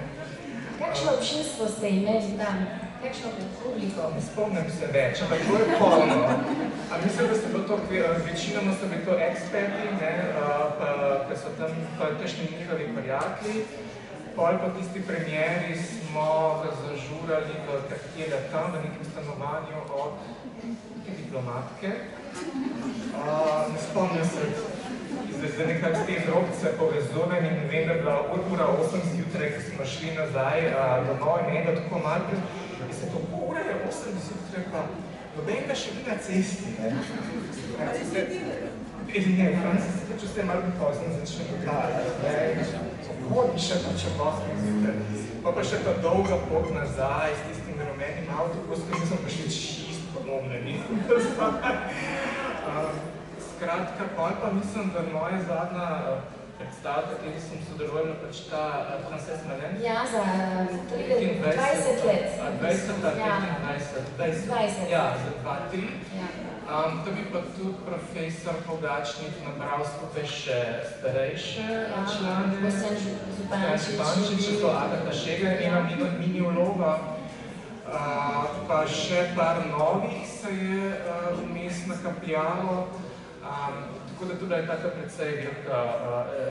Kakšno občinstvo ste imeli tam? Kakšno publiko? Ne spomnim se več, ampak to je polno. A mislim, da so bilo to, večinoma so bili to eksperti, pa so tam kakšni njihovi prijatelji. Pol po tisti premieri smo zažurali v kartijele tam, v nekem stanovanju od neke diplomatke. Ne spomnim se, zdaj nekako s te drobce povezujem in vem, da je bila ura 8 zjutraj, ko smo šli nazaj domov in meni, da tako malo pred... In se to ura je 8 zjutraj, pa nobenega še ni na cesti, ne? Ali ste delali? Ili ne, v Franciji se če ste malo pozno začne dogajati, ne? Hodi še pa če 8 zjutraj. Pa še ta dolga pot nazaj s tistim rumenim avtobusom, mi smo pa še čist podobne, nisem Skratka, pa mislim, da moja zadnja predstava, kateri sem sodelovala, pač ta Frances Malin. Ja, za 20 let. 20, 25. Ja, za 2-3. To bi pa tudi profesor Pogačnik nabral skupaj še starejše člane. Boštjan Župančič, to Agata Šegar, ima mini-vloga. Pa še par novih se je vmes nakapljalo. Tako da tudi je taka precej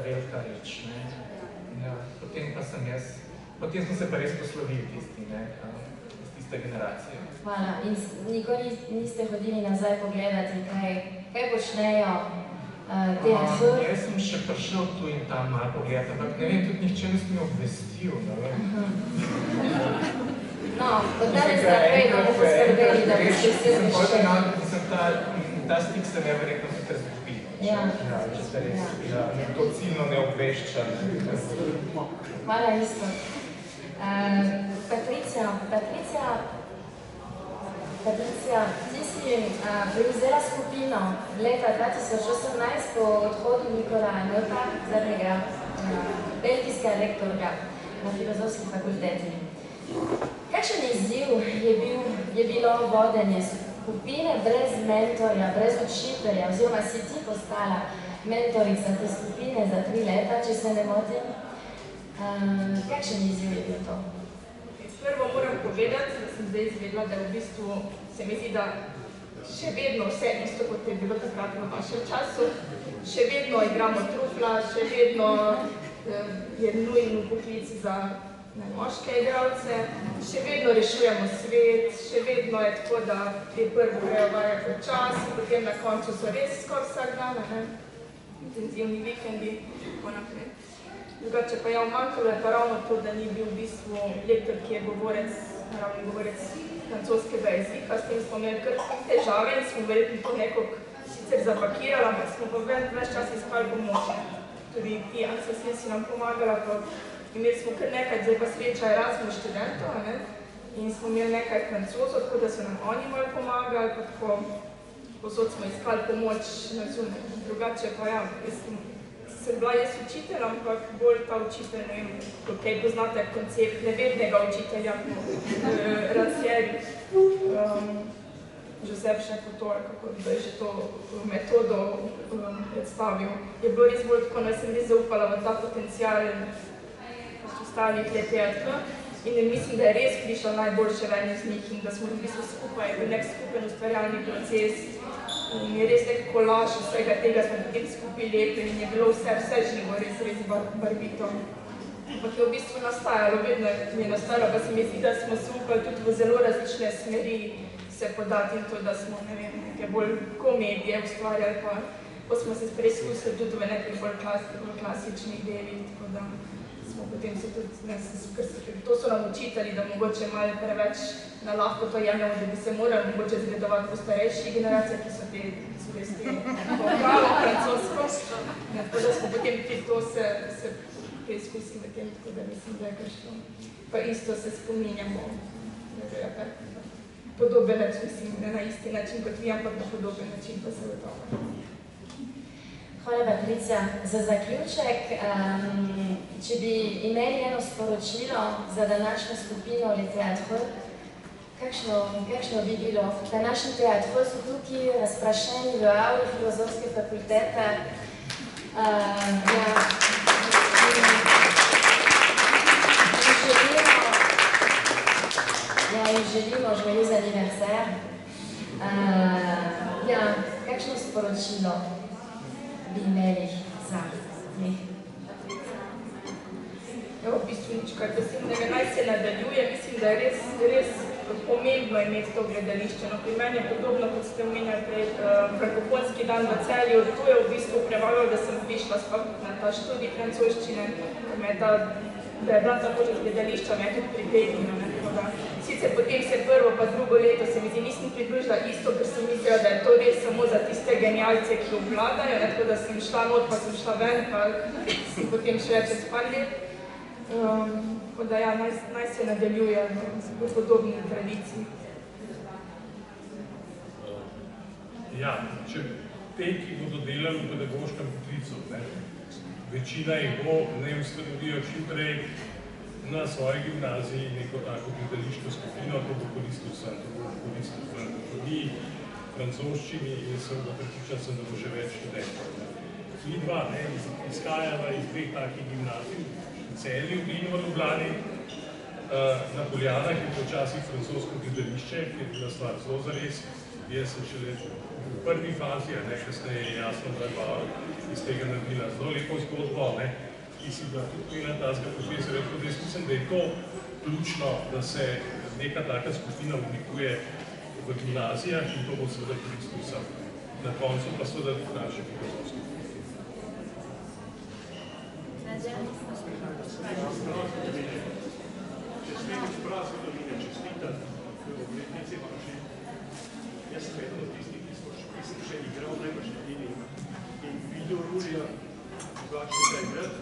velika reč, ne. Potem pa sem jaz, potem smo se pa res poslovili tisti, ne, iz tiste generacije. Hvala. In nikoli niste hodili nazaj pogledati, kaj počnejo te aktori? Jaz sem še prišel tu in tam malo pogledati, ampak ne vem, tudi nihče nas mi obvestil, ne vem. No, od danes naprej bomo poskrbeli, da boste vse obveščeni. Ta stik se neverjetno tudi razgubi. Ja. Če se res to ciljno ne obvešča. Hvala isto. Patricija, ti si prevzela skupino leta 2018 po odhodu Nikolaja Nota, zadnjega belgijskega rektorja na Filozofski fakulteti. Kakšen izziv je bilo vodenje skupine brez mentorja, brez učitelja, oziroma si ti postala mentorica te skupine za 3 leta, če se ne motim? Kakšen izziv je bil to? Prvo moram povedati, da sem zdaj izvedela, da v bistvu se mi zdi, da še vedno vse isto, kot je bilo takrat v vašem času. Še vedno igramo trufla, še vedno je nujen poklic za moške igralce, še vedno rešujemo svet, še vedno je tako, da te prvo grejo vaje počasi, potem na koncu so res skoraj vsak dan, intenzivni vikendi, tako naprej. Drugače pa ja, manjkalo je pa ravno to, da ni bil v bistvu lektor, ki je naravni govorec francoskega jezika, s tem smo imeli kar težave in smo verjetno to nekako sicer zapakirali, ampak smo pa več čas iskali pomoč. Tudi ti Ansa-Sin nam pomagala, pa imeli smo kar nekaj, zdaj pa sreča Erasmus študentov, in smo imeli nekaj Francozov, tako da so nam oni malo pomagali, pa tako posod smo iskali pomoč na zunaj. Drugače pa ja, sem bila jaz učitelj, ampak bolj ta učitelj, ne vem, kaj poznate koncept nevednega učitelja po Rancieri, Josep Šekotor, kako da je že to metodo predstavil. Je bilo res bolj tako, da sem res zaupala v ta potencial ostalih letjatk in mislim, da je res prišla najboljše ven iz njih in da smo v bistvu skupaj, nek skupen ustvarjalni proces in je res nek kolaž vsega tega, smo potem skupaj lepili in je bilo vse živo, res barvito. Ampak je v bistvu nastajalo, vedno mi je nastajalo, pa se mi zdi, da smo se upali tudi v zelo različne smeri se podati in to, da smo, ne vem, neke bolj komedije ustvarjali, pa smo se preizkusili tudi v nekaj bolj klasičnih delih, tako da smo potem se tudi, to so nam učitelji, da mogoče malo preveč na lahko to jemljamo, da bi se morali mogoče zgledovati po starejši generaciji, ki so res te pravo francosko, tako da smo potem tudi to se preizkusili v tem, tako da mislim, da je kar šlo. Pa isto se spominjamo, da je kar podoben način, mislim, ne na isti način kot vi, ampak na podoben način pa se gotovo. Hvala, Patricia. Za zaključek, če bi imeli eno sporočilo za današnjo skupino Le Théâtre, kakšno bi bilo? Današnji teatr so tukaj razprašeni v auli Filozofske fakultete. In želimo joyeux anniversaire. Kakšno sporočilo bi imeli za njih? V bistvu nič, kar posebnega, naj se nadaljuje. Mislim, da je res pomembno imeti to gledališče. Pri meni je podobno, kot ste omenjali prej, frankofonski dan v Celju. To je v bistvu prevajalo, da sem prišla sploh na ta študij francoščine, da je bila tako že gledališča, me je tudi pritegnila. Sicer potem se prvo pa drugo leto se mi zdi, nisem pridružila isto, ker sem mislila, da je to res samo za tiste genialce, ki obvladajo, tako da sem šla not, pa sem šla ven, pa sem potem šla čez par let. Tako da ja, naj se nadaljuje v podobni tradiciji. Ja, če te, ki bodo delali v pedagoškem poklicu, večina jih bo, ne ustanovijo čim prej na svoji gimnaziji neko tako gledališko skupino, to bo koristilo vsem, to bo koristilo frankofoniji, francoščini in sem bo pripričan, da bo še več študentov. Mi dva izhajava iz dveh takih gimnazij, v Celju in v Ljubljani, na Poljanah je počasih francosko gledališče, ki je bila stvar zelo zares. Jaz sem šele v prvi fazi, kasneje je jasno, da je pa iz tega naredila zelo lepo zgodbo, ki si bila tudi imela tazga profesorja, tako da jaz mislim, da je to ključno, da se neka taka skupina oblikuje v gimnazijah in to bo seveda koristilo vsem. Na koncu pa seveda tudi naše filozofske. Če smem izprasil, da mi ne čestitati, v obletnici vaši, jaz sem eden od tistih, ki sem še igral najbrž na Dini in videl Rulija, drugače da igrati.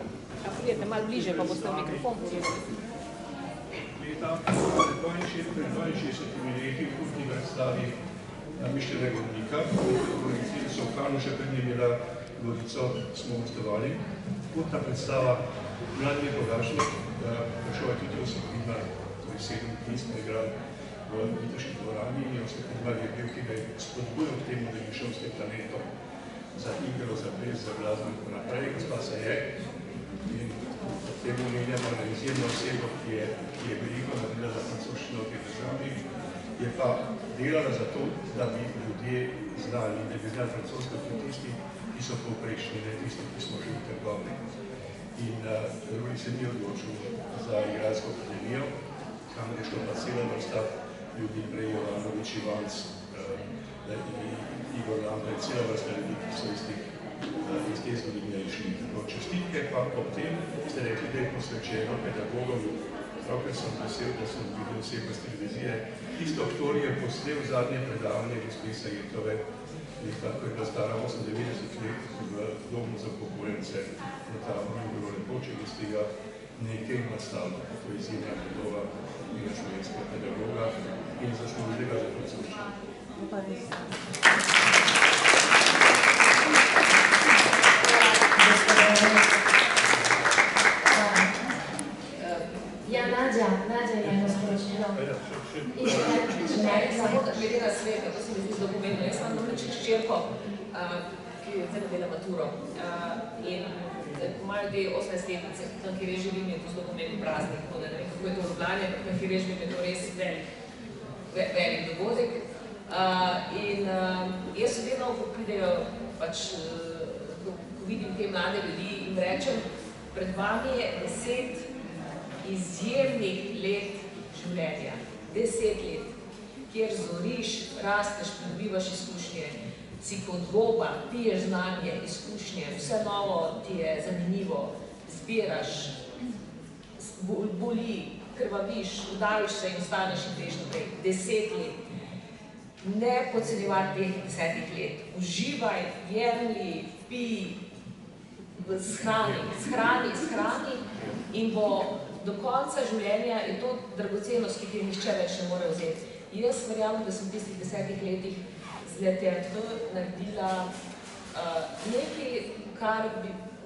Prijete malo bliže, pa boste v mikrofon povedali. Leta 62 leti v kultni predstavi Mišljenega vodnika, v Solkanu še pred njim imela Gorico, smo gostovali. Kultna predstava Mladine Bogašnik, prišel je tudi Josef Vidmar, torej 7 dni smo igrali v Vitaški dvorani in Josef Vidmar je bil, ki ga je spodbujal k temu, da bi šel s tem planetom za igro, za ples, za glasbo in tako naprej. Gospa se je in od temu omenjamo na izjemno osebo, ki je veliko naredila za francoščino v tej državi, je pa delala za to, da bi ljudje znali, da bi znali francosko tudi tisti, ki so povprečni, ne tisti, ki smo že v trgovni. In Ruli se ni odločil za igralsko akademijo, kam je šlo pa cela vrsta ljudi, prej Jovanovič, Ivanc, Igor Lambert, cela vrsta ljudi, ki so iz teh iz te zgodovine išli. Čestitke pa ob tem ste rekli, da je posvečeno pedagogom. Pravkar sem vesel, da sem videl osebno z televizije. Tisto, kdo je posnel zadnje predavanje gospe Sajetove, ko je bila stara 98 let v domu za upokojence na Taboru, je bilo lepo, če bi iz tega nekaj nastavilo, kako je izjemna predova tega slovenskega pedagoga in zaslužnega za predsoščenje. Ja, Nađa je eno sporočilo. Samo da glede na svet, to se mi zdi zelo pomembno. Jaz imam namreč hčerko, ki je zdaj dela maturo. In imajo te 18-letnice, tam, kjer jaz živim, je to zelo pomemben praznik. Ne vem, kako je to v Ljubljani, tam, kjer jaz živim, je to res velik dogodek. In jaz vedno, ko pridejo, ko vidim te mlade ljudi in rečem, pred vami je 10 izjemnih let življenja. 10 let, kjer zoriš, rasteš, pridobivaš izkušnje, si kot goba, piješ znanje, izkušnje, vse novo ti je zanimivo, zbiraš, boli, krvaviš, udaviš se in ostaneš in greš naprej. 10 let. Ne podcenjevati teh 10 let. Uživaj, jemlji, pij, shrani in bo do konca življenja je to dragocenost, ki ti nihče več ne more vzeti. Jaz verjamem, da sem v tistih 10 letih z literaturo naredila nekaj, kar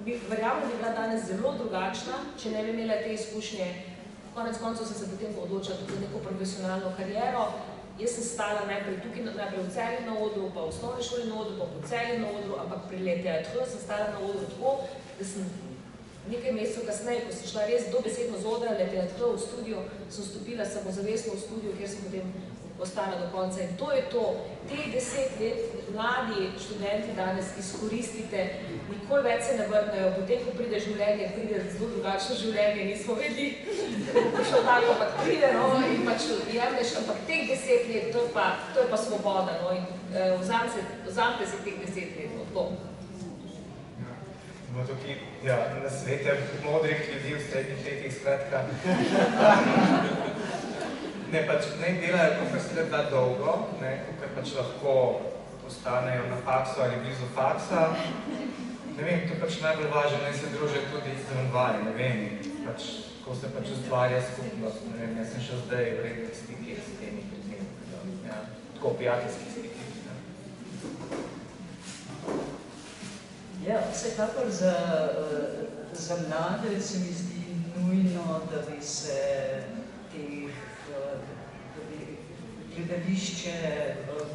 verjamem, bi bila danes zelo drugačna, če ne bi imela te izkušnje. Konec koncev sem se potem odločila tudi za neko profesionalno kariero. Jaz sem stala najprej tukaj, najprej v Celju na odru, pa v osnovni šoli na odru, pa po Celju na odru, ampak pri literaturo sem stala na odru tako, da sem nekaj mesecev kasneje, ko sem šla res dobesedno z odra literaturo v studio, sem vstopila samozavestno v studio, kjer sem potem ostala do konca. In to je to. Te 10 let mladi študenti danes izkoristite, nikoli več se ne vrnejo, potem, ko pride življenje, pride zelo drugačno življenje, nismo vedeli, kako prišlo tako, ampak pride, in pač jemlješ, ampak teh 10 let, to je pa svoboda, in vzamte si teh 10 let, to. Bomo tukaj na svete modrih ljudi v srednjih letih, skratka. Ne, pač naj delajo, kakor se da dolgo, kakor pač lahko ostanejo na faksu ali blizu faksa. Ne vem, to pač najbolj važno, naj se družijo tudi izven vali, ne vem, pač, ko se pač ustvarja skupnost, ne vem, jaz sem še zdaj v rednih stikih s temi ljudmi, tako prijateljskih stikih. Ja, vsekakor za mlade se mi zdi nujno, da bi se gledališče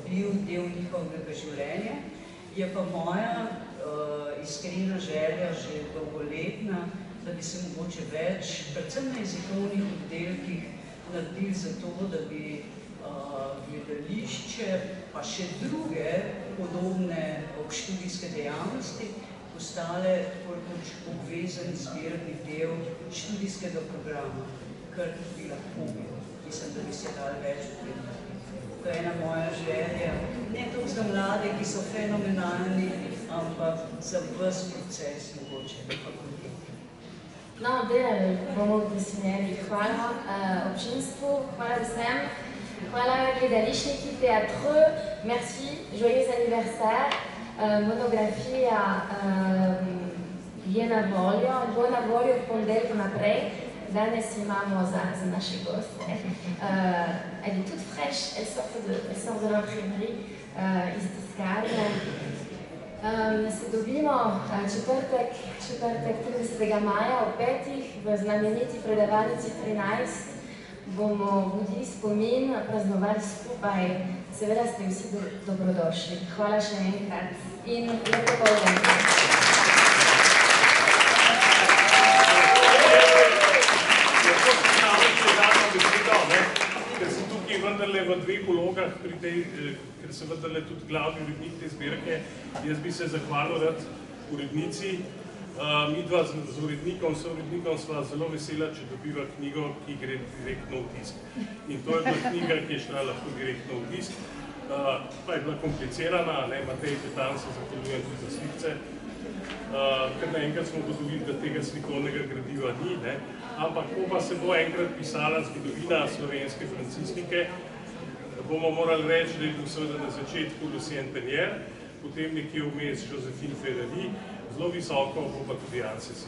bil del njihovega življenja. Je pa moja iskrena želja že dolgoletna, da bi se mogoče več, predvsem na jezikovnih oddelkih, naredili za to, da bi gledališče, pa še druge podobne obštudijske dejavnosti postale obvezen izbirni del študijskega programa, kar bi lahko bil. Mislim, da bi se dali več vprediti. To je ena moja želja, ne toliko za mlade, ki so fenomenalni, ampak za ves proces mogoče na fakulteti. No, delali bomo prismeri. Hvala občinstvu, hvala vsem. Hvala gledališčniki Teatre, merci, joyeux anniversaire, monografija je na voljo, bo na voljo v ponedeljek naprej. Danes imamo za naše goste. Elle est toute fraîche, elle sort de l'imprimerie iz tiskarne. Se dobimo četrtek 30. maja ob 5. v znameniti predavalnici 13. Bomo budili spomin, praznovali skupaj. Seveda ste vsi dobrodošli. Hvala še enkrat in lepo popoldne. Ker sem tukaj vendarle v dveh vlogah, ker sem vendarle tudi glavni urednik te zbirke, jaz bi se zahvalil rad urednici. Midva z urednikom, sourednikom sva zelo vesela, če dobiva knjigo, ki gre direktno v tisk. In to je bila knjiga, ki je šla lahko direktno v tisk. Pa je bila komplicirana, Matej Petan se zahvaljujem tudi za slikce. ker naenkrat smo ugotovili, da tega slikovnega gradiva ni, ampak ko pa se bo enkrat pisala zgodovina slovenske francistike, bomo morali reči, da je bil seveda na začetku Lucien Penier, potem nekje vmes Josephine Ferrari, zelo visoko bo pa tudi Jan Sesi.